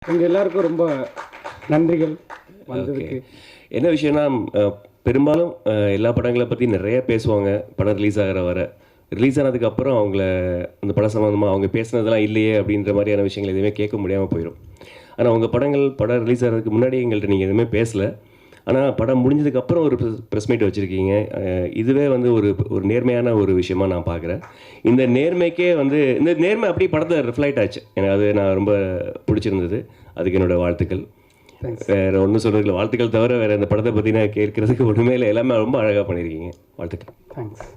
உங்கள் எல்லாருக்கும் ரொம்ப நன்றிகள் வந்ததுக்கு. என்ன விஷயம்னா பெரும்பாலும் எல்லா படங்களை பற்றி நிறைய பேசுவாங்க. படம் ரிலீஸ் ஆகிற வர ரிலீஸ் ஆனதுக்கப்புறம் அவங்கள அந்த படம் சம்மந்தமாக அவங்க பேசுனதெல்லாம் இல்லையே அப்படின்ற மாதிரியான விஷயங்கள் எதுவுமே கேட்க முடியாமல் போயிடும். ஆனால் உங்கள் படம் ரிலீஸ் ஆகிறதுக்கு முன்னாடி எங்கள்கிட்ட நீங்கள் எதுவுமே பேசலை. ஆனால் படம் முடிஞ்சதுக்கப்புறம் ஒரு ப்ரெஸ் மீட் வச்சுருக்கீங்க. இதுவே வந்து ஒரு நேர்மையான ஒரு விஷயமா நான் பார்க்குறேன். இந்த நேர்மைக்கே வந்து இந்த நேர்மை அப்படியே படத்தை ரிஃப்ளைட் ஆச்சு. எனக்கு அது நான் ரொம்ப பிடிச்சிருந்தது. அதுக்கு என்னோடய வாழ்த்துக்கள். வேறு ஒன்றும் சொல்கிறதுல வாழ்த்துக்கள் தவிர வேறு இந்த படத்தை பற்றி நான் கேட்குறதுக்கு ஒன்றுமே இல்லை. எல்லாமே ரொம்ப அழகாக பண்ணியிருக்கீங்க. வாழ்த்துக்கள். தேங்க்ஸ்.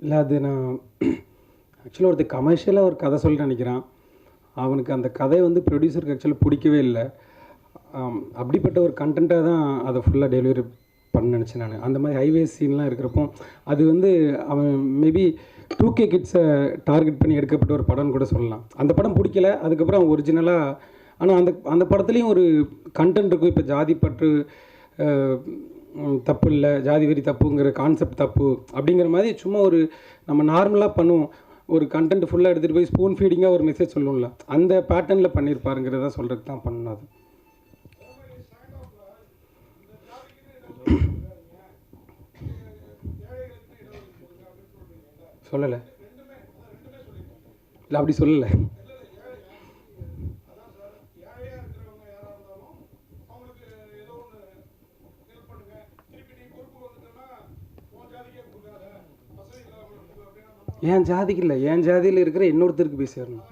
இல்லை, அது நான் ஆக்சுவலாக ஒருத்தர் கமர்ஷியலாக ஒரு கதை சொல்லிட்டு நினைக்கிறான். அவனுக்கு அந்த கதை வந்து ப்ரொடியூசருக்கு ஆக்சுவலாக பிடிக்கவே இல்லை. அப்படிப்பட்ட ஒரு கண்டென்ட்டாக தான் அதை ஃபுல்லாக டெலிவரி பண்ண நினச்சேன் நான். அந்த மாதிரி ஹைவே சீன்லாம் இருக்கிறப்போ அது வந்து அவன் மேபி 2K கிட்ஸை டார்கெட் பண்ணி எடுக்கப்பட்ட ஒரு படம்னு கூட சொல்லலாம். அந்த படம் பிடிக்கல. அதுக்கப்புறம் அவன் ஒரிஜினலாக ஆனால் அந்த படத்துலேயும் ஒரு கண்டென்ட் இருக்கும். இப்போ ஜாதி பற்று தப்பு இல்லை, ஜாதி வெறி தப்புங்கிற கான்செப்ட் தப்பு அப்படிங்கிற மாதிரி சும்மா ஒரு நம்ம நார்மலாக பண்ணுவோம். ஒரு கண்டென்ட் ஃபுல்லாக எடுத்துகிட்டு போய் ஸ்பூன் ஃபீடிங்காக ஒரு மெசேஜ் சொல்லுவோம்ல, அந்த பேட்டர்னில் பண்ணியிருப்பாருங்கிறத சொல்கிறதுக்கு தான் பண்ணணும். அது சொல்லலை, இல்லை அப்படி சொல்லலை. என் ஜாதிக்கு இல்லை, என் ஜாதியில் இருக்கிற இன்னொருத்தருக்கு போய் சேரணும்.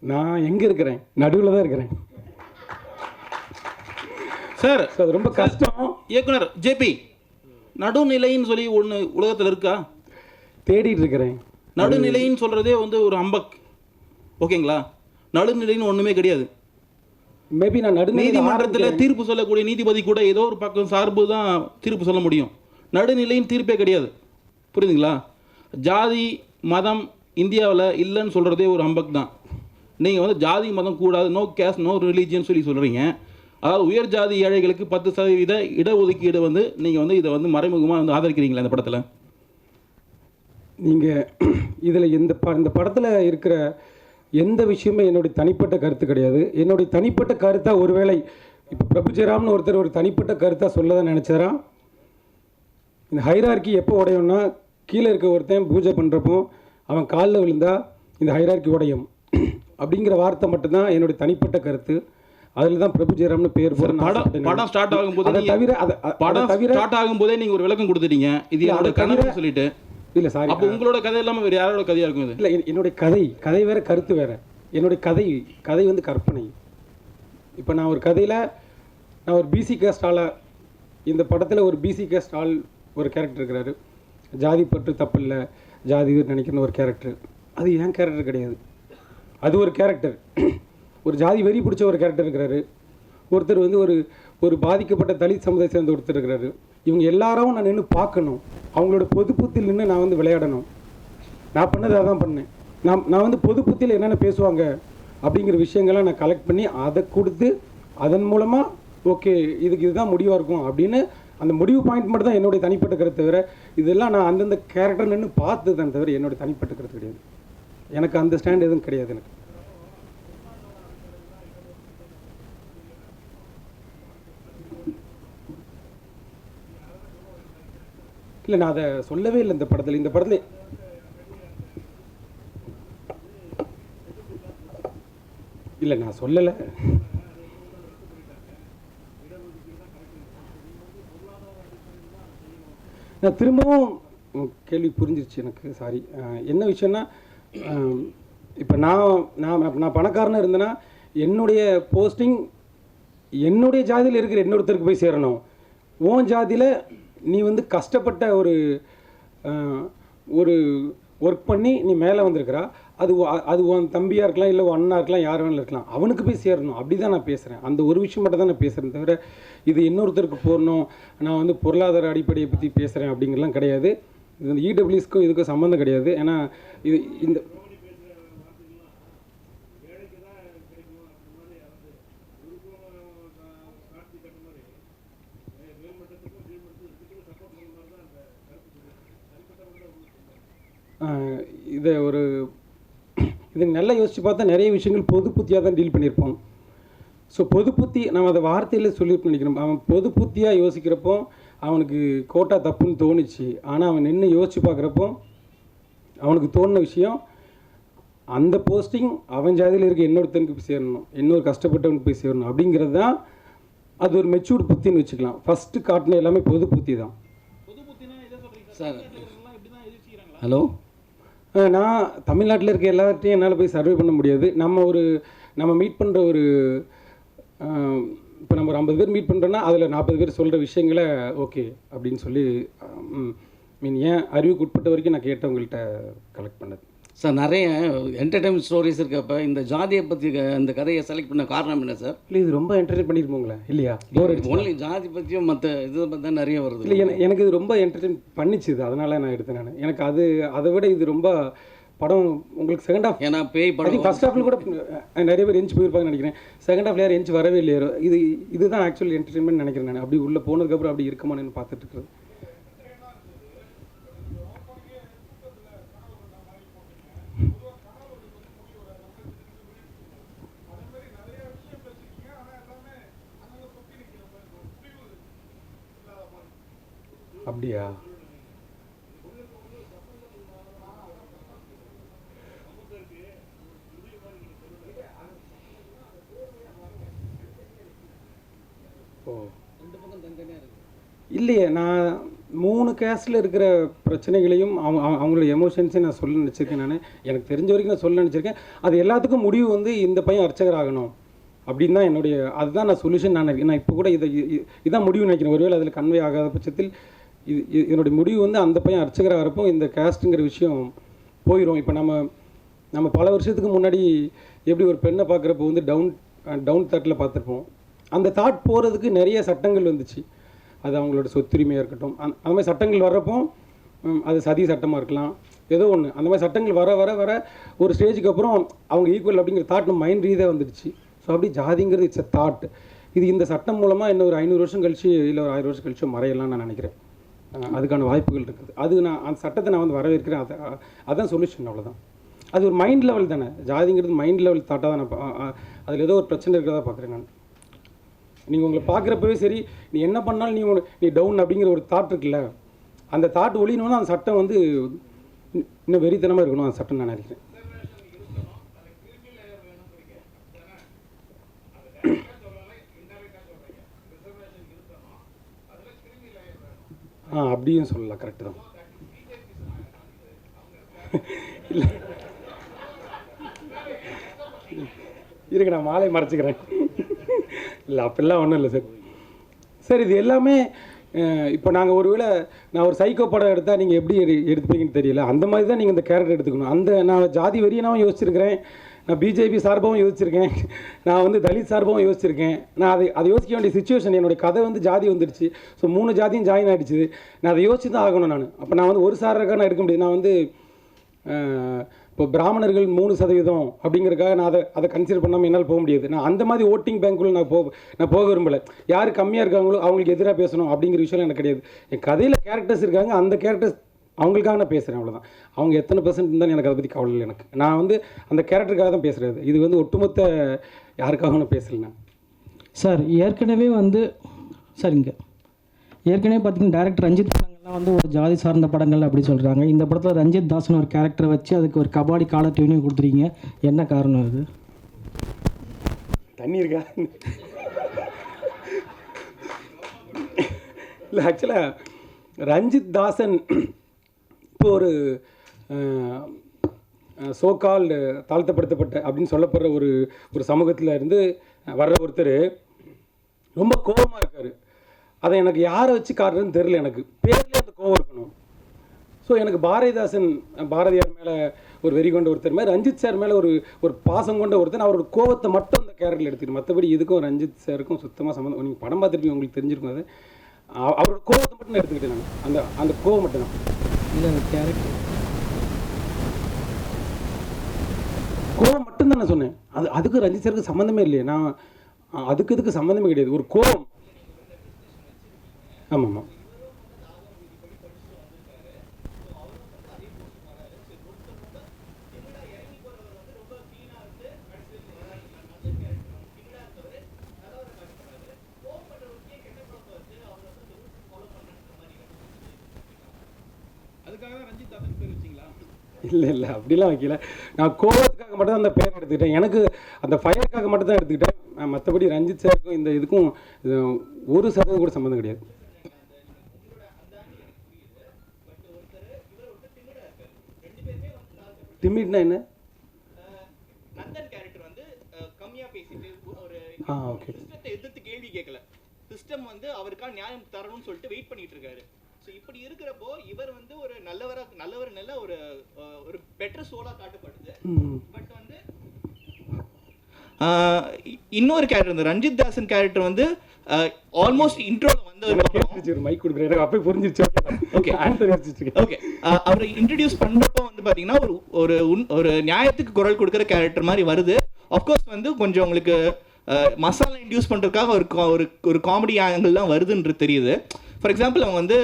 நான் எங்கே இருக்கிறேன்? நடுவில் தான் இருக்கிறேன் சார். அது ரொம்ப கஷ்டம். இயக்குனர் ஜேபி, நடுநிலைன்னு சொல்லி ஒன்று உலகத்தில் இருக்கா? தேடிட்டு இருக்கிறேன். நடுநிலைன்னு சொல்கிறதே வந்து ஒரு அம்பக், ஓகேங்களா? நடுநிலைன்னு ஒன்றுமே கிடையாது. மேபி நான் நீதிமன்றத்தில் தீர்ப்பு சொல்லக்கூடிய நீதிபதி கூட ஏதோ ஒரு பக்கம் சார்பு தான் தீர்ப்பு சொல்ல முடியும். நடுநிலைன்னு தீர்ப்பே கிடையாது, புரியுதுங்களா? ஜாதி மதம் இந்தியாவில் இல்லைன்னு சொல்கிறதே ஒரு அம்பக் தான். நீங்கள் வந்து ஜாதி மதம் கூடாது, நோ கேஸ்ட் நோ ரிலீஜியன் சொல்லி சொல்கிறீங்க. அதாவது உயர் ஜாதி ஏழைகளுக்கு 10% இடஒதுக்கீடு வந்து நீங்கள் வந்து இதை வந்து மறைமுகமாக வந்து ஆதரிக்கிறீங்களா இந்த படத்தில்? நீங்கள் இதில் இந்த படத்தில் இருக்கிற எந்த விஷயமே என்னுடைய தனிப்பட்ட கருத்து கிடையாது. என்னுடைய தனிப்பட்ட கருத்தாக ஒருவேளை இப்போ பிரபு ஜெயராம்னு ஒருத்தர் ஒரு தனிப்பட்ட கருத்தாக சொல்லதான் நினச்சாரா? இந்த ஹைரார்கி எப்போ உடையும்னா, கீழே இருக்க ஒருத்தன் பூஜை பண்ணுறப்போ அவன் காலில் விழுந்தா இந்த ஹைரார்கி உடையும் அப்படிங்கிற வார்த்தை மட்டும்தான் என்னுடைய தனிப்பட்ட கருத்து. அதில் தான் பிரபு ஜெயராம்னு பேர் படம் ஸ்டார்ட் ஆகும்போதே நீங்கள் ஒரு விளக்கம் கொடுத்துட்டீங்க, இது என்னோட கதை சொல்லிட்டு. இல்லை சாரி, அப்போ உங்களோட கதை இல்லாமல் வேறு யாரோட கதையாக இருக்கும் இது? இல்லை, என்னுடைய கதை வேறு, கருத்து வேறு. என்னுடைய கதை வந்து கற்பனை. இப்போ நான் ஒரு கதையில் நான் ஒரு பிசி கேஸ்ட் ஆளாக, இந்த படத்தில் ஒரு பிசி கேஸ்ட் ஆள் ஒரு கேரக்டர் இருக்கிறாரு. ஜாதி பற்று தப்பு இல்லை, ஜாதி நினைக்கிற ஒரு கேரக்டர். அது என் கேரக்டர் கிடையாது, அது ஒரு கேரக்டர். ஒரு ஜாதி வெறி பிடிச்ச ஒரு கேரக்டர் இருக்கிறாரு. ஒருத்தர் வந்து ஒரு பாதிக்கப்பட்ட தலித் சமுதாயம் சேர்ந்த ஒருத்தர் இருக்கிறாரு. இவங்க எல்லாரும் நான் நின்று பார்க்கணும், அவங்களோட பொதுப்புத்தில் நின்று நான் வந்து விளையாடணும். நான் பண்ணது அதான் பண்ணேன். நான் வந்து பொதுப்புத்தில் என்னென்ன பேசுவாங்க அப்படிங்கிற விஷயங்கள்லாம் நான் கலெக்ட் பண்ணி அதை கொடுத்து அதன் மூலமாக ஓகே இதுதான் முடிவாக இருக்கும் அப்படின்னு அந்த முடிவு பாயிண்ட் மட்டும் தான் என்னுடைய தனிப்பட்ட கருத்து. தவிர இதெல்லாம் நான் அந்தந்த கேரக்டர் நின்று பார்த்து தான் தவிர என்னுடைய தனிப்பட்ட கருத்து கிடையாது. எனக்கு அந்த ஸ்டாண்ட் எதுவும் கிடையாது. எனக்கு இல்லை, நான் அதை சொல்லவே இல்லை இந்த படத்தில். இல்லை, நான் சொல்லலை. நான் திரும்பவும் கேள்வி புரிஞ்சிருச்சு எனக்கு, சாரி. என்ன விஷயம்னா, இப்போ நான் பணக்காரனாக இருந்தேன்னா என்னுடைய போஸ்டிங் என்னுடைய ஜாதியில் இருக்கிற இன்னொருத்தருக்கு போய் சேரணும். உன் ஜாதியில் நீ வந்து கஷ்டப்பட்ட ஒரு ஒர்க் பண்ணி நீ மேலே வந்திருக்கிறா, அது உன் தம்பியாக இருக்கலாம், இல்லை உன் அண்ணா இருக்கலாம், யார் வேணாலும் இருக்கலாம், அவனுக்கு போய் சேரணும். அப்படி தான் நான் பேசுகிறேன். அந்த ஒரு விஷயம் மட்டும் தான் நான் பேசுகிறேன் தவிர இது இன்னொருத்தருக்கு போடணும், நான் வந்து பொருளாதார அடிப்படையை பற்றி பேசுகிறேன் அப்படிங்கிறலாம் கிடையாது. இது வந்து இடபிள்யூஸ்க்கும் இதுக்கும் சம்மந்தம் கிடையாது. ஏன்னா இது இந்த இதை நல்லா யோசித்து பார்த்தா நிறைய விஷயங்கள் பொது புத்தியாக தான் டீல் பண்ணியிருப்போம். ஸோ பொது புத்தி நம்ம அதை வார்த்தையில் சொல்லிட்டு நினைக்கிறோம். அவன் பொது புத்தியாக யோசிக்கிறப்போ அவனுக்கு கோட்டா தப்புன்னு தோணுச்சு. ஆனால் அவன் நின்று யோசித்து பார்க்குறப்போ அவனுக்கு தோணுன விஷயம், அந்த போஸ்டிங் அவன் ஜாதியில் இருக்க இன்னொருத்தனுக்கு போய் சேரணும், இன்னொரு கஷ்டப்பட்டவனுக்கு போய் சேரணும் அப்படிங்கிறது தான் அது ஒரு மெச்சூர்டு புத்தின்னு வச்சுக்கலாம். ஃபஸ்ட்டு காட்டின எல்லாமே பொது புத்தி தான். சார் ஹலோ, நான் தமிழ்நாட்டில் இருக்க எல்லாத்தையும் என்னால் போய் சர்வே பண்ண முடியாது. நம்ம மீட் பண்ணுற இப்போ நம்ம ஒரு 50 பேர் மீட் பண்ணுறோன்னா அதில் 40 பேர் சொல்கிற விஷயங்களை ஓகே அப்படின்னு சொல்லி ஏன் அறிவுக்கு உட்பட்ட வரைக்கும் நான் கேட்டவங்கள்ட்ட கலெக்ட் பண்ணது. சார் நிறைய என்டர்டைன்மெண்ட் ஸ்டோரிஸ் இருக்கப்போ இந்த ஜாதியை பற்றி இந்த கதையை செலக்ட் பண்ண காரணம் என்ன சார்? இல்லை, இது ரொம்ப என்டர்டைன் பண்ணியிருப்போங்களே இல்லையா? ஒன்லி ஜாதி பற்றியும் மற்ற இதை பற்றி தான் நிறைய வருது. இல்லை, எனக்கு இது ரொம்ப என்டர்டைன் பண்ணிச்சு, அதனால நான் எடுத்தேன். எனக்கு அதை விட இது ரொம்ப படம் உங்களுக்கு செகண்ட் ஹாஃப், ஏன்னா பேய் படம் ஃபர்ஸ்ட் ஹாஃபில் கூட நிறைய பேர் எஞ்சி போயிருப்பாங்கன்னு நினைக்கிறேன். செகண்ட் ஹாஃப்ல யாரும் எஞ்சி வரவே இல்லையோ. இதுதான் ஆக்சுவல் என்டர்டைன்மெண்ட் நினைக்கிறேன் நான். அப்படி உள்ளே போனதுக்கப்புறம் அப்படி இருக்குமான்னு பார்த்துட்டு இருக்கிறது. அப்படியா? ஓ, இல்லையே, நான் 3 கேஸ்டில் இருக்கிற பிரச்சனைகளையும் அவங்களோட எமோஷன்ஸையும் நான் சொல்ல நினச்சிருக்கேன். எனக்கு தெரிஞ்ச வரைக்கும் நான் சொல்ல நினச்சிருக்கேன். அது எல்லாத்துக்கும் முடிவு வந்து இந்த பையன் அர்ச்சகர் ஆகணும் அப்படின்னு தான் அதுதான் நான் சொல்யூஷன். நான் இப்போ கூட இதான் முடிவு நினைக்கிறேன். ஒருவேளை அதில் கன்வே ஆகாத பட்சத்தில் என்னுடைய முடிவு வந்து அந்த பையன் அர்ச்சகராக வரப்போ இந்த கேஸ்ட்டுங்கிற விஷயம் போயிடும். இப்போ நம்ம பல வருஷத்துக்கு முன்னாடி எப்படி ஒரு பெண்ணை பார்க்குறப்போ வந்து டவுன் தாட்டில் பார்த்துருப்போம். அந்த தாட் போகிறதுக்கு நிறைய சட்டங்கள் வந்துச்சு. அது அவங்களோட சொத்துரிமையாக இருக்கட்டும், அந்த மாதிரி சட்டங்கள் வர்றப்போ அது சதி சட்டமாக இருக்கலாம், ஏதோ ஒன்று. அந்த மாதிரி சட்டங்கள் வர வர வர ஒரு ஸ்டேஜுக்கு அப்புறம் அவங்க ஈக்குவல் அப்படிங்கிற தாட் நம்ம மைண்ட் ரீதியாக வந்துடுச்சு. ஸோ அப்படி ஜாதிங்கிறது இட்ஸ் எ தாட். இது இந்த சட்டம் மூலமாக இன்னும் ஒரு 500 வருஷம் கழிச்சு இல்லை ஒரு 1000 வருஷம் கழிச்சு மறையலாம் நான் நினைக்கிறேன். அதுக்கான வாய்ப்புகள் இருக்குது. நான் அந்த சட்டத்தை நான் வந்து வரவேற்கிறேன். அதான் சொல்யூஷன், அவ்வளோதான். அது ஒரு மைண்ட் லெவல் தானே. ஜாதிங்கிறது மைண்ட் லெவல் தாட்டாக தான் நான் அதில் ஏதோ ஒரு பிரச்சனை இருக்கிறதா பார்க்குறேன் நான். நீங்கள் உங்களை பார்க்குறப்பவே சரி, நீ என்ன பண்ணாலும் நீ டவுன் அப்படிங்கிற ஒரு தாட் இருக்குல்ல, அந்த தாட் ஒழியணும்னா அந்த சட்டம் வந்து இன்னும் வெறித்தனமாக இருக்கணும் அந்த சட்டம் நான் நினைக்கிறேன். அப்படியும் சொல்லலாம், கரெக்டு தான். இல்லை இருக்கு, நான் மாலை மறைச்சிக்கிறேன். இல்லை அப்படிலாம் ஒன்றும் இல்லை சார். சார் இது எல்லாமே இப்போ நாங்கள் ஒருவேளை நான் ஒரு சைக்கோ படம் எடுத்தால் நீங்கள் எப்படி எடுத்துப்பீங்கன்னு தெரியல. அந்த மாதிரி தான் நீங்கள் இந்த கேரக்டர் எடுத்துக்கணும். நான் ஜாதி வெறியனாகவும் யோசிச்சிருக்கிறேன், நான் பிஜேபி சார்பாகவும் யோசிச்சிருக்கேன், நான் வந்து தலித் சார்பாகவும் யோசிச்சிருக்கேன். நான் அதை யோசிக்க வேண்டிய சுச்சுவேஷன், என்னுடைய கதை வந்து ஜாதி வந்துடுச்சு. ஸோ 3 ஜாதியும் ஜாயின் ஆகிடுச்சு. நான் அதை யோசிச்சு தான் ஆகணும். அப்போ நான் வந்து ஒரு சாரக்காக நான் எடுக்க முடியாது. நான் வந்து இப்போ பிராமணர்கள் 3% அப்படிங்கிறதுக்காக நான் அதை கன்சிடர் பண்ணாமல் என்னால் போக முடியாது. நான் அந்த மாதிரி ஓட்டிங் பேங்க்குள்ள நான் போக விரும்பலை. யார் கம்மியாக இருக்காங்களோ அவங்களுக்கு எதிராக பேசணும் அப்படிங்கிற விஷயம் எனக்கு கிடையாது. என் கதையில் கேரக்டர்ஸ் இருக்காங்க, அந்த கேரக்டர்ஸ் அவங்களுக்காக நான் பேசுகிறேன், அவ்வளோதான். அவங்க எத்தனை % இருந்தாலும் எனக்கு அதை பற்றி கவலை இல்லை. நான் வந்து அந்த கேரக்டருக்காக தான் பேசுகிறது. இது வந்து ஒட்டுமொத்த யாருக்காக நான் பேசலைண்ணா. சார் ஏற்கனவே பார்த்தீங்கன்னா டேரக்டர் ரஞ்சித் படங்கள்லாம் வந்து ஒரு ஜாதி சார்ந்த படங்கள் அப்படி சொல்கிறாங்க. இந்த படத்தில் ரஞ்சித் தாஸ்னு ஒரு கேரக்டரை வச்சு அதுக்கு ஒரு கபாடி காலர் டியூனையும் கொடுத்துருக்கீங்க. என்ன காரணம் அது? தண்ணி இருக்கா? இல்லை, ஆக்சுவலாக ரஞ்சித் தாசன் இப்போ ஒரு தாழ்த்தப்படுத்தப்பட்ட அப்படின்னு சொல்லப்படுற ஒரு சமூகத்தில் இருந்து வர்ற ஒருத்தர் ரொம்ப கோபமாக இருக்கார். அதை எனக்கு யாரை வச்சு காட்டுறதுன்னு தெரில. எனக்கு பேர்லேயே அந்த கோவம் இருக்கணும். ஸோ எனக்கு பாரதியார் மேலே ஒரு வெறி கொண்ட ஒருத்தர் மாதிரி ரஞ்சித் சார் மேலே ஒரு பாசம் கொண்ட ஒருத்தர். அவரோட கோவத்தை மட்டும் அந்த கேரக்டரில் எடுத்துக்கிட்டு, மற்றபடி இதுக்கும் ரஞ்சித் சாருக்கும் சுத்தமாக சம்மந்தம். நீங்கள் படம் பார்த்துருப்பீங்க, உங்களுக்கு தெரிஞ்சிருக்கும். அது அவரோட கோவத்தை மட்டும் நான் எடுத்துக்கிட்டேன். நான் அந்த கோவம் மட்டும் தான் இல்லை, அந்த கேரக்டர் கோவம் மட்டும்தான் நான் சொன்னேன். அதுக்கு ரஞ்சித் சாருக்கு சம்மந்தமே இல்லையே. நான் இதுக்கு சம்மந்தமே கிடையாது. ஒரு கோவம். ஆமாம் ஆமாம். இல்லை அப்படிலாம் வைக்கல. நான் கோவத்துக்காக மட்டும் தான் அந்த பேர் எடுத்துக்கிட்டேன். எனக்கு அந்த ஃபயருக்காக மட்டும் தான் எடுத்துக்கிட்டேன். மற்றபடி ரஞ்சித் சாருக்கும் இந்த இதுக்கும் 1% கூட சம்மந்தம் கிடையாது. டிமிட்னா என்ன? நந்தன் கேரக்டர் வந்து கம்மியா பேசிட்டு ஒரு ஓகே, சிஸ்டத்தை எதிர்த்து கேள்வி கேட்கல. சிஸ்டம் வந்து அவருக்கான நியாயம் தரணும்னு சொல்லிட்டு வெயிட் பண்ணிட்டு இருக்காரு. ஸோ இப்படி இருக்கிறப்போ இவர் வந்து ஒரு நல்லவர் நல்ல ஒரு பெட்டர் சோலா காட்டப்படுது. பட் வந்து இன்னொரு கேரக்டர் இந்த ரஞ்சித் தாசன் கேரக்டர் வந்து ஆல்மோஸ்ட் இன்ட்ரோல வந்து மைக் கொடுக்குறேன் அப்போ புரிஞ்சிருச்சு. ஓகே ஓகே அவரை இன்ட்ரடியூஸ் பண்றப்போ வந்து பாத்தீங்கன்னா ஒரு நியாயத்துக்கு குரல் கொடுக்குற கேரக்டர் மாதிரி வருது. அஃப்கோர்ஸ் வந்து கொஞ்சம் உங்களுக்கு மசாலா இன்டியூஸ் பண்ணுறதுக்காக ஒரு காமெடி ஆங்கிள்லாம் வருதுன்றது தெரியுது. ஃபார் எக்ஸாம்பிள் அவங்க வந்து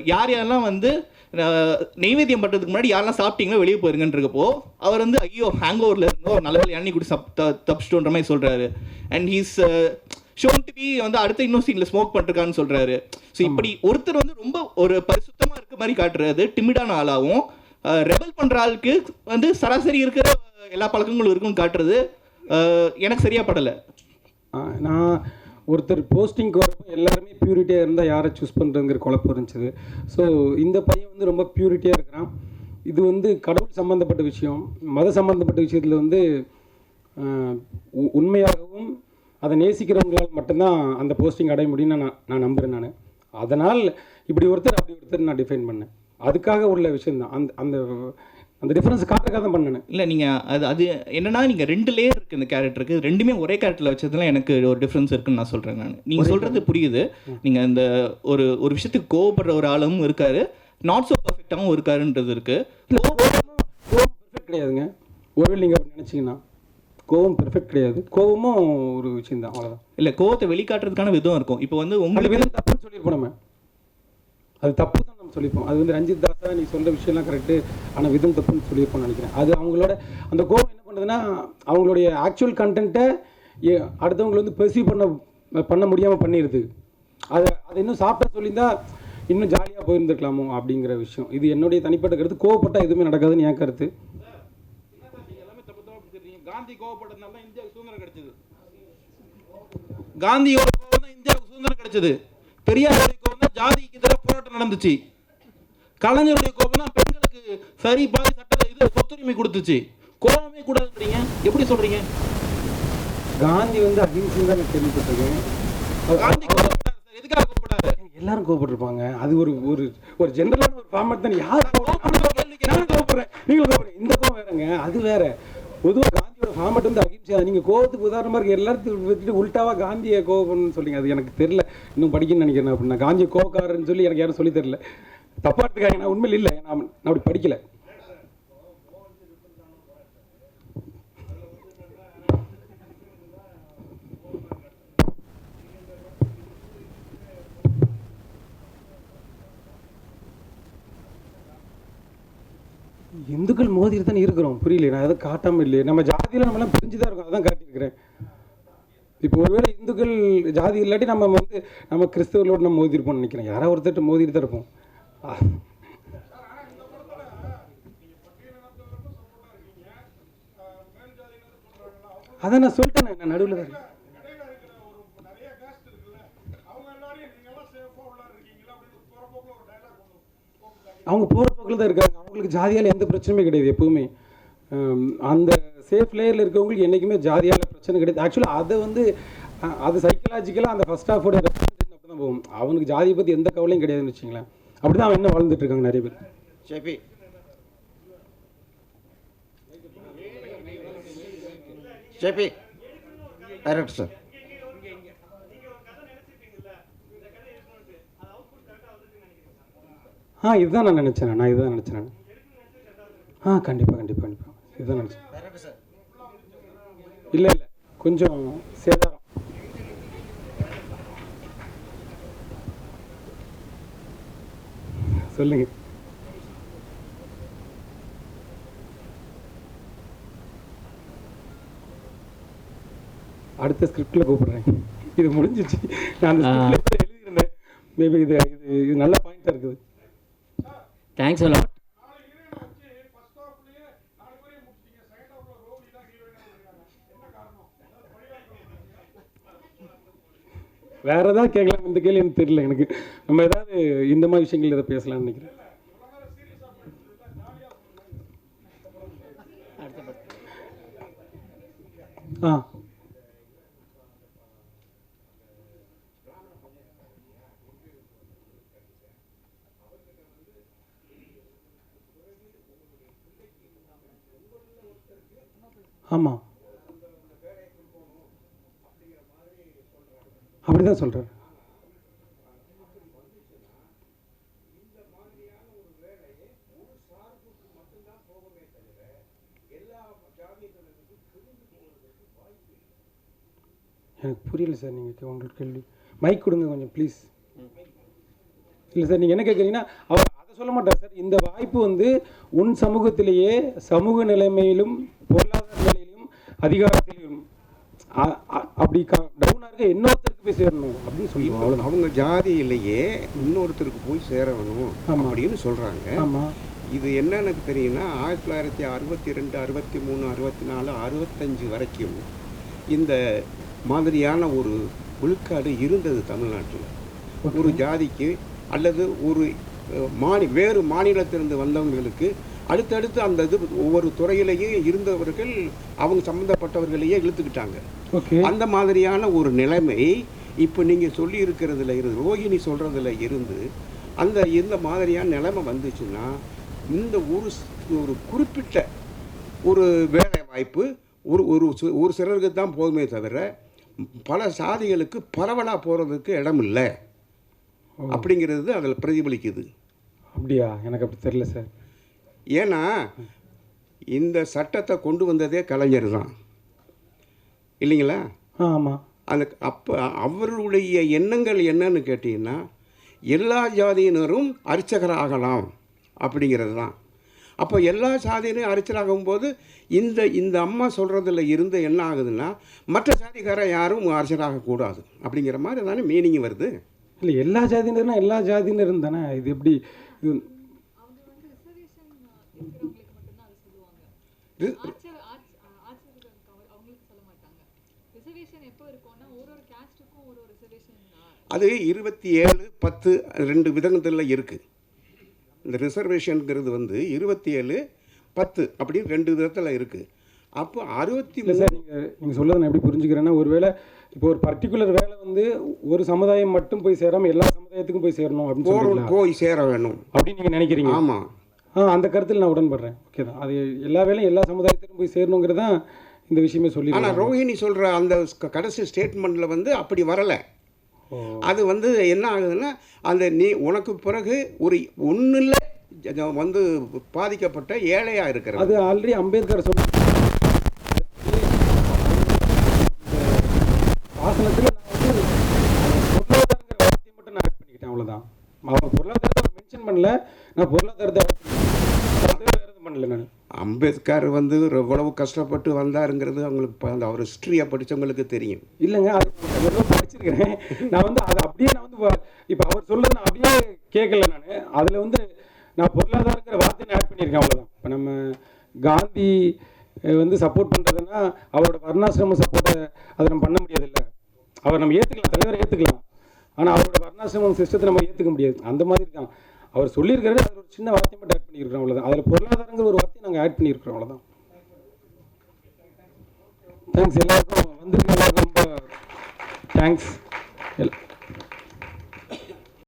யாரெல்லாம் வந்து நெய்வேத்தியம் பண்ணுறதுக்கு முன்னாடி யாரெல்லாம் சாப்பிட்டீங்களோ வெளியே போயிருங்கன்றப்போ அவர் வந்து ஐயோ ஹேங் ஓவரில் இருந்தோ நல்ல வேலை எண்ணி கூட தப்பிச்சிட்டோன்ற மாதிரி சொல்கிறாரு. And he's shown to be வந்து அடுத்த இன்னும் சீனில் ஸ்மோக் பண்ணிருக்கான்னு சொல்கிறாரு. ஸோ இப்படி ஒருத்தர் வந்து ரொம்ப ஒரு பரிசுத்தமாக இருக்க மாதிரி காட்டுறது, டிமிடான ஆளாகவும் ரெபல் பண்ணுற ஆளுக்கு வந்து சராசரி இருக்கிற எல்லா பழக்கங்களும் இருக்குன்னு காட்டுறது எனக்கு சரியாக படலை. நான் ஒருத்தர் போஸ்டிங்க்கு வரப்போ எல்லாருமே பியூரிட்டியாக இருந்தால் யாரை சூஸ் பண்ணுறதுங்கிற குழப்பம் இருந்துச்சு. ஸோ இந்த பையன் வந்து ரொம்ப பியூரிட்டியாக இருக்கிறான். இது வந்து கடவுள் சம்மந்தப்பட்ட விஷயம், மத சம்மந்தப்பட்ட விஷயத்தில் வந்து உண்மையாகவும் அதை நேசிக்கிறவங்களால் மட்டும்தான் அந்த போஸ்டிங் அடைய முடியும்னு நான் நம்புகிறேன். அதனால் இப்படி ஒருத்தர் நான் டிஃபைன் பண்ணேன். அதுக்காக உள்ள விஷயந்தான். அந்த அந்த டிஃபரன்ஸ் காட்டுறதுக்காக தான் பண்ணேன். இல்லை நீங்கள் அது என்னன்னா நீங்கள் 2 லேயர் இருக்குது இந்த கேரக்டருக்கு. ரெண்டுமே ஒரே கேரக்டரில் வச்சதுலாம் எனக்கு ஒரு டிஃப்ரென்ஸ் இருக்குன்னு நான் சொல்கிறேன். நீங்கள் சொல்கிறது புரியுது. நீங்கள் இந்த ஒரு விஷயத்துக்கு கோவப்படுற ஒரு ஆளும் இருக்காரு, நாட் ஸோ பர்ஃபெக்டாகவும் இருக்காருன்றது இருக்குது. கோவம் பெர்ஃபெக்ட் கிடையாதுங்க. ஒருவேளை நீங்கள் அப்படி நினச்சிங்கன்னா கோவம் பெர்ஃபெக்ட் கிடையாது. கோவமும் ஒரு விஷயம் தான், அவ்வளோதான். இல்லை, கோவத்தை வெளிக்காட்டுறதுக்கான விதம் இருக்கும். இப்போ வந்து உங்களுக்கு விதம் தப்புன்னு சொல்லியிருப்போம். நம்ம அது தப்பு தான் நம்ம சொல்லியிருப்போம். அது வந்து ரஞ்சித் தாஸா நீ சொல்கிற விஷயம்லாம் கரெக்டு, ஆனால் விதம் தப்புன்னு சொல்லியிருப்போம்னு நினைக்கிறேன். அது அவங்களோட அந்த கோவம் என்ன பண்ணுதுன்னா அவங்களுடைய ஆக்சுவல் கண்டென்ட்டை அடுத்தவங்களை வந்து பெர்சீவ் பண்ண முடியாமல் பண்ணிடுது. அதை இன்னும் சாப்பிட்டா சொல்லியிருந்தா இன்னும் ஜாலியாக போயிருந்துருக்கலாமோ அப்படிங்கிற விஷயம். இது என்னுடைய தனிப்பட்ட கருத்து. கோவப்பட்டால் எதுவுமே நடக்காதுன்னு என் கருத்து. காந்தி கோவப்பட்டதுனால தான் இந்தியாவுக்கு சுதந்திரம் கிடைச்சது. காந்தியோட கோவம் தான் இந்தியாவுக்கு சுதந்திரம் கிடைச்சது. பெரியாருடைய கோவம் தான் ஜாதிக்கு எதிராக போராட்டம் நடந்துச்சு. கலைஞருடைய கோபம் தான் பெண்களுக்கு சரி பாதி சட்ட சொத்துரிமை கொடுத்துச்சு. கோபமே கூடாதுன்றீங்க, எப்படி சொல்றீங்க? காந்தி வந்து அகிம்சை தான் நான் கேள்விப்பட்டிருக்கேன். காந்தி கோபப்பட்டாரு சார், எதுக்காக கோபப்பட்டாரு? எல்லாரும் கோபப்பட்டிருப்பாங்க. அது ஒரு ஜென்ரலான ஒரு ஃபார்மேட் தான். யார் கோபப்படுறேன், நீங்களும் கோபப்படுறீங்க. இந்த கோபம் வேறங்க, அது வேற. பொதுவாக காந்தியோட ஃபார்மேட் வந்து அகிம்சை. நீங்கள் கோபத்துக்கு உதாரணமாக இருக்க எல்லாத்தையும் வச்சுட்டு உள்டாவாக காந்தியை கோபம்னு சொல்லிங்க. அது எனக்கு தெரியல, இன்னும் படிக்கணும்னு நினைக்கிறேன். அப்படின்னா காந்தியை கோபக்காரன்னு சொல்லி எனக்கு யாரும் சொல்லி தரல. தப்பா எடுத்துக்காங்க, நான் உண்மையில் இல்லை, நான் அப்படி படிக்கல. இந்துக்கள் மோதிட்டு தான் இருக்கிறோம். புரியல, நான் எதுவும் காட்டாமல் இல்லையே. நம்ம ஜாதியில் நம்மளாம் பிரிஞ்சுதான் இருக்கோம், அதான் காட்டியிருக்கிறேன். இப்போ ஒருவேளை இந்துக்கள் ஜாதி இல்லாட்டி நம்ம கிறிஸ்தவர்களோடு நம்ம மோதிருப்போம்னு நினைக்கிறேன். யாராவது ஒருத்தர் மோதிட்டு தான் இருப்போம். அதான் நான் சொல்லிட்டேன், நான் நடுவில் தான் இருக்கேன். அவங்க போகிற போக்கில் தான் இருக்காங்க. அவங்களுக்கு ஜாதியால் எந்த பிரச்சனையுமே கிடையாது எப்பவுமே. அந்த சேஃப் லேயரில் இருக்கவங்களுக்கு என்றைக்குமே ஜாதியால் பிரச்சனை கிடையாது. ஆக்சுவலாக அதை வந்து அது சைக்கலாஜிக்கலாக அந்த ஃபர்ஸ்ட் ஹாஃபோட ரெப்ரசன்டேஷன் அப்படி தான் போகும். அவனுக்கு ஜாதியை பற்றி எந்த கவலையும் கிடையாதுன்னு வச்சுங்களேன். அப்படி தான் அவன் இன்னும் வாழ்ந்துட்டு இருக்காங்க நிறைய பேர். ஷெஃபி ஷெஃபி டைரக்டர் சார். இதுதான் நான் நினச்சேன். இதுதான் நினச்சேன். கண்டிப்பாக இதுதான் நினச்சேன். இல்லை கொஞ்சம் சேதாரம். சொல்லுங்க. அடுத்த ஸ்கிரிப்டில் கூப்பிடுறேன். இது முடிஞ்சிச்சு. நான் அந்த ஸ்கிரிப்டில் எழுதியிருந்தேன். மேபி இது நல்ல பாயிண்டாக இருக்குது. Thanks a lot. வேற ஏதாவது கேட்கலாம். இந்த கேள்வி எனக்கு தெரியல. எனக்கு நம்ம ஏதாவது இந்த மாதிரி விஷயங்கள் எதை பேசலாம்னு நினைக்கிறேன். ஆமாம், அப்படிதான் சொல்கிறேன். எனக்கு புரியல சார். நீங்கள் உங்களுக்கு கேள்வி மைக் கொடுங்க கொஞ்சம் ப்ளீஸ். இல்லை சார், நீங்கள் என்ன கேட்குறீங்கன்னா அவர் அதை சொல்ல மாட்டார் சார். இந்த வாய்ப்பு வந்து உன் சமூகத்திலேயே சமூக நிலைமையிலும் பொருளாதார நிலையிலும் அதிகாரத்திலும் அப்படி டவுனாக இருக்க இன்னொருத்தருக்கு போய் சேரணும் அப்படின்னு சொல்லுவாங்க. அவ்வளோ அவங்க ஜாதியிலேயே இன்னொருத்தருக்கு போய் சேரணும் அப்படின்னு சொல்கிறாங்க. ஆமாம். இது என்ன எனக்கு தெரியும்னா 1962, 63, 64, 65 வரைக்கும் இந்த மாதிரியான ஒரு விழுக்காடு இருந்தது தமிழ்நாட்டில். ஒரு ஜாதிக்கு அல்லது ஒரு வேறு மாநிலத்திலிருந்து வந்தவங்களுக்கு அடுத்தடுத்து அந்த இது ஒவ்வொரு துறையிலையும் இருந்தவர்கள் அவங்க சம்மந்தப்பட்டவர்களையே இழுத்துக்கிட்டாங்க. அந்த மாதிரியான ஒரு நிலைமை இப்போ நீங்கள் சொல்லி இருக்கிறதுல இருந்து ரோஹிணி சொல்கிறதுல இருந்து இந்த மாதிரியான நிலைமை வந்துச்சுன்னா இந்த ஒரு குறிப்பிட்ட ஒரு வேலை வாய்ப்பு ஒரு சிலருக்கு தான் போதுமே தவிர பல சாதிகளுக்கு பரவலாக போகிறதுக்கு இடம் இல்லை அப்படிங்கிறது அதில் பிரதிபலிக்குது. அப்படியா? எனக்கு அப்படி தெரியல சார். ஏன்னா இந்த சட்டத்தை கொண்டு வந்ததே கலைஞர் தான் இல்லைங்களா? ஆமாம். அப்போ அவருடைய எண்ணங்கள் என்னன்னு கேட்டிங்கன்னா எல்லா ஜாதியினரும் அர்ச்சகராகலாம் அப்படிங்கிறது தான். அப்போ எல்லா சாதியினரும் அர்ச்சகராகும்போது இந்த அம்மா சொல்கிறதுல இருந்து என்ன ஆகுதுன்னா மற்ற சாதிக்காரர் யாரும் அர்ச்சகராகக்கூடாது அப்படிங்கிற மாதிரி தானே மீனிங் வருது. இல்லை, எல்லா ஜாதியினர்னா எல்லா ஜாதியினரும் தானே. இது எப்படி இது அது 27-10 2 இருக்குது. இந்த ரிசர்வேஷனுங்கிறது வந்து 27-10 அப்படின்னு 2 விதத்தில் இருக்குது. அப்போ 63 சார் நீங்கள் சொல்கிறத நான் எப்படி புரிஞ்சுக்கிறேன்னா, ஒருவேளை இப்போ ஒரு பர்டிகுலர் வேலை வந்து ஒரு சமுதாயம் மட்டும் போய் சேராமல் எல்லா சமுதாயத்துக்கும் போய் சேரணும் அப்படின்னு போய் சேர வேணும் அப்படின்னு நீங்கள் நினைக்கிறீங்க? ஆமாம். அந்த கருத்தில் நான் உடன்படுறேன். ஓகே தான். அது எல்லா வேலையும் எல்லா சமுதாயத்திலும் போய் சேரணுங்கிறது தான் இந்த விஷயமே சொல்லி. ஆனால் ரோஹிணி சொல்கிற அந்த கடைசி ஸ்டேட்மெண்ட்டில் வந்து அப்படி வரலை. அது வந்து என்ன ஆகுதுன்னா உனக்கு பிறகு ஒன்றில் வந்து பாதிக்கப்பட்ட ஏழையாக இருக்கிறது. அது ஆல்ரெடி அம்பேத்கர் சொன்ன வாசனத்தில் நான் வந்து பொருளாதாரங்கிற வார்த்தையை மட்டும் நான் ஆட் பண்ணிக்கிட்டேன். அவ்வளோதான். அவங்க பொருளாதாரத்தை மென்ஷன் பண்ணல. நான் பொருளாதாரத்தை பண்ணல. நான் அம்பேத்கர் வந்து எவ்வளவு கஷ்டப்பட்டு வந்தாருங்கிறது அவங்களுக்கு அவர் ஹிஸ்ட்ரியை படித்தவங்களுக்கு தெரியும். இல்லைங்க, அது படிச்சிருக்கிறேன். நான் வந்து அதை அப்படியே இப்போ அவர் சொல்றது நான் அப்படியே கேட்கல. அதில் வந்து நான் பொருளாதாரங்கிற வார்த்தையை ஆட் பண்ணியிருக்கேன். அவ்வளோதான். இப்போ நம்ம காந்தி வந்து சப்போர்ட் பண்ணுறதுன்னா அவரோட வர்ணாசிரம சப்போர்ட்டை அதை நம்ம பண்ண முடியாதுல்ல. அவர் நம்ம ஏற்றுக்கலாம், தலைவரை ஏற்றுக்கலாம். ஆனால் அவரோட வர்ணாசிரமம் சிஸ்டத்தை நம்ம ஏற்றுக்க முடியாது. அந்த மாதிரி தான் அவர் சொல்லியிருக்காரு. அதில் ஒரு சின்ன வார்த்தையை மட்டும் ஆட் பண்ணியிருக்கிறோம். அவ்வளோதான். அதில் பொருளாதாரங்கிற ஒரு வார்த்தையை நாங்கள் ஆட் பண்ணியிருக்கிறோம். அவ்வளோதான். தேங்க்ஸ் எல்லாருக்கும். வந்து எல்லாருக்கும் ரொம்ப தேங்க்ஸ்